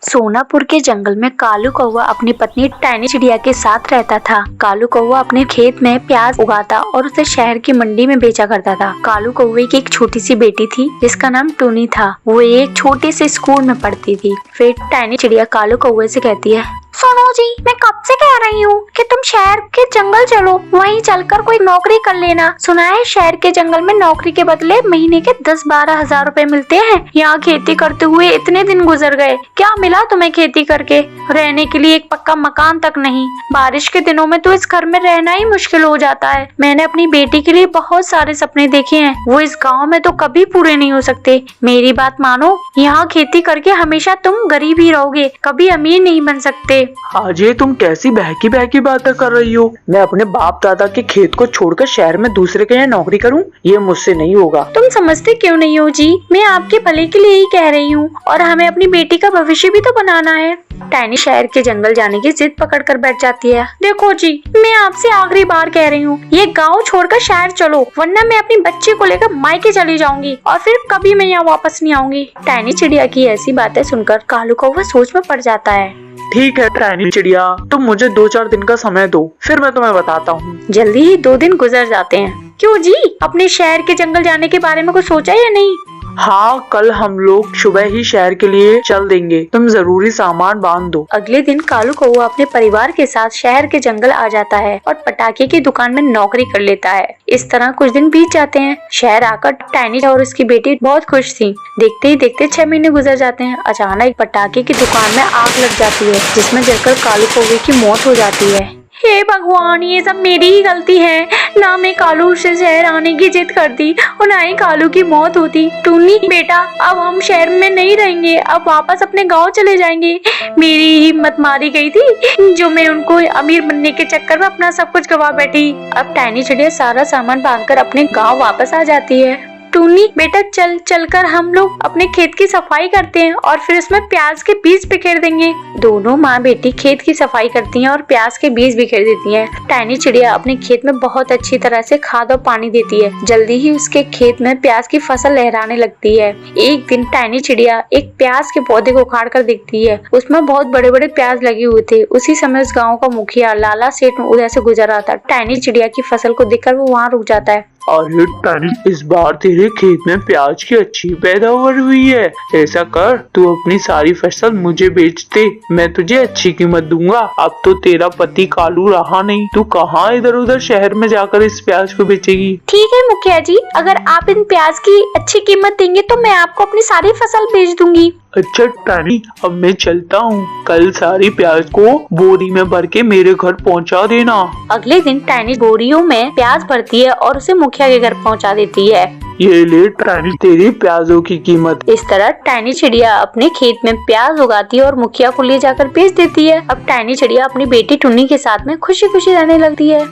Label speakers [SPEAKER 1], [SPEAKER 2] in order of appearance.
[SPEAKER 1] सोनापुर के जंगल में कालू कौवा अपनी पत्नी टैनी चिड़िया के साथ रहता था। कालू कौवा अपने खेत में प्याज उगाता और उसे शहर की मंडी में बेचा करता था। कालू कौवे की एक छोटी सी बेटी थी जिसका नाम टूनी था। वो एक छोटे से स्कूल में पढ़ती थी। फिर टैनी चिड़िया कालू कौवे से कहती है, सुनो जी, मैं कब से कह रही हूँ कि तुम शहर के जंगल चलो, वहीं चलकर कोई नौकरी कर लेना। सुना है शहर के जंगल में नौकरी के बदले महीने के 10-12 हजार रुपए मिलते हैं। यहाँ खेती करते हुए इतने दिन गुजर गए, क्या मिला तुम्हें खेती करके? रहने के लिए एक पक्का मकान तक नहीं। बारिश के दिनों में तो इस घर में रहना ही मुश्किल हो जाता है। मैंने अपनी बेटी के लिए बहुत सारे सपने देखे हैं, वो इस गाँव में तो कभी पूरे नहीं हो सकते। मेरी बात मानो, यहाँ खेती करके हमेशा तुम गरीब ही रहोगे, कभी अमीर नहीं बन सकते।
[SPEAKER 2] आज ये तुम कैसी बहकी बहकी बातें कर रही हो? मैं अपने बाप दादा के खेत को छोड़कर शहर में दूसरे के यहाँ नौकरी करूं? ये मुझसे नहीं होगा।
[SPEAKER 1] तुम समझते क्यों नहीं हो जी? मैं आपके भले के लिए ही कह रही हूँ, और हमें अपनी बेटी का भविष्य भी तो बनाना है। टैनी शहर के जंगल जाने की जिद पकड़ कर बैठ जाती है। देखो जी, मैं आपसे आखिरी बार कह रही हूँ, ये गाँव छोड़कर शहर चलो, वरना मैं अपनी बच्ची को लेकर मायके चली जाऊंगी और फिर कभी मैं यहाँ वापस नहीं आऊंगी। टैनी चिड़िया की ऐसी बातें सुनकर कालू कौवा सोच में पड़ जाता है।
[SPEAKER 2] ठीक है टैनी चिड़िया, तुम मुझे 2-4 दिन का समय दो, फिर मैं तुम्हें बताता हूँ।
[SPEAKER 1] जल्दी ही 2 दिन गुजर जाते हैं। क्यों जी, अपने शहर के जंगल जाने के बारे में कुछ सोचा या नहीं?
[SPEAKER 2] हाँ, कल हम लोग सुबह ही शहर के लिए चल देंगे, तुम जरूरी सामान बांध दो।
[SPEAKER 1] अगले दिन कालू कौवा अपने परिवार के साथ शहर के जंगल आ जाता है और पटाखे की दुकान में नौकरी कर लेता है। इस तरह कुछ दिन बीत जाते हैं। शहर आकर टैनी और उसकी बेटी बहुत खुश थी। देखते ही देखते 6 महीने गुजर जाते हैं। अचानक पटाखे की दुकान में आग लग जाती है, जिसमें जलकर कालू कौवे की मौत हो जाती है। हे भगवान, ये सब मेरी ही गलती है। ना मैं कालू से शहर आने की जिद करती और ना ही कालू की मौत होती। टूनी बेटा, अब हम शहर में नहीं रहेंगे, अब वापस अपने गांव चले जाएंगे। मेरी हिम्मत मारी गई थी जो मैं उनको अमीर बनने के चक्कर में अपना सब कुछ गवा बैठी। अब टैनी चिड़िया सारा सामान बांधकर अपने गाँव वापस आ जाती है। टूनी बेटा, चलकर हम लोग अपने खेत की सफाई करते हैं और फिर उसमें प्याज के बीज बिखेर देंगे। दोनों माँ बेटी खेत की सफाई करती हैं और प्याज के बीज बिखेर देती हैं। टैनी चिड़िया अपने खेत में बहुत अच्छी तरह से खाद और पानी देती है। जल्दी ही उसके खेत में प्याज की फसल लहराने लगती है। एक दिन टैनी चिड़िया एक प्याज के पौधे को उखाड़ कर देखती है, उसमें बहुत बड़े बड़े प्याज लगे हुए थे। उसी समय उस गाँव का मुखिया लाला सेठ उधर से गुजर रहा था। टैनी चिड़िया की फसल को देखकर वो वहाँ रुक जाता है।
[SPEAKER 2] अरे टैनी, इस बार तेरे खेत में प्याज की अच्छी पैदावार हुई है। ऐसा कर, तू अपनी सारी फसल मुझे बेच दे, मैं तुझे अच्छी कीमत दूंगा। अब तो तेरा पति कालू रहा नहीं, तू कहाँ इधर उधर शहर में जाकर इस प्याज को बेचेगी?
[SPEAKER 1] ठीक है मुखिया जी, अगर आप इन प्याज की अच्छी कीमत देंगे तो मैं आपको अपनी सारी फसल बेच दूंगी।
[SPEAKER 2] अच्छा टैनी, अब मैं चलता हूँ। कल सारी प्याज को बोरी में भर के मेरे घर पहुँचा देना।
[SPEAKER 1] अगले दिन टैनी बोरियों में प्याज भरती है और उसे मुखिया के घर पहुँचा देती है।
[SPEAKER 2] ये ले टैनी, तेरी प्याजों की कीमत।
[SPEAKER 1] इस तरह टैनी चिड़िया अपने खेत में प्याज उगाती है और मुखिया को ले जाकर बेच देती है। अब टैनी चिड़िया अपनी बेटी टुन्नी के साथ में खुशी खुशी रहने लगती है।